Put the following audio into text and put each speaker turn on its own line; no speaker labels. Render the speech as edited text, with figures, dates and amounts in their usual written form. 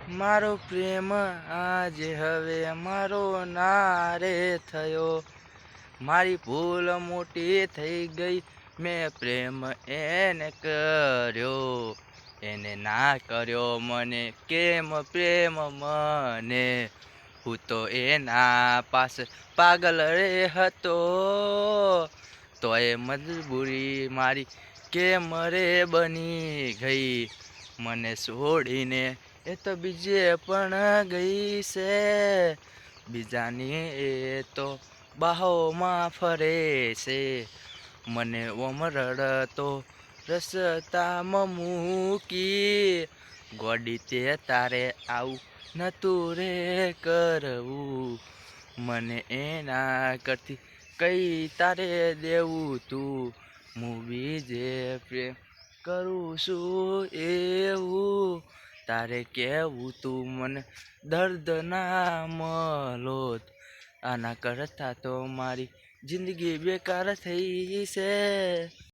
મારો પ્રેમ આજે હવે મારો ના રે થયો. મારી ભૂલ મોટી થઈ ગઈ, મેં પ્રેમ એને કર્યો. એને ના કર્યો મને કેમ પ્રેમ મને. હું તો એના પાસે પાગલ રે હતો. તો એ મજબૂરી મારી કેમ રે બની ગઈ. મને છોડીને એ તો બીજે પણ ગઈ છે. બીજાની એ તો બાહોમાં ફરે છે. મને ઓમરડતો રસ્તામાં મૂકી. ગોડી તે તારે આવું નતું રે કરવું. મને એના કરતી કઈ તારે દેવું તું. હું બીજે પ્રેમ કરું છું એવું. તારે કેવું તું મને દર્દ ના મલોત. આના કરતા તો મારી જિંદગી બેકાર થઈ છે.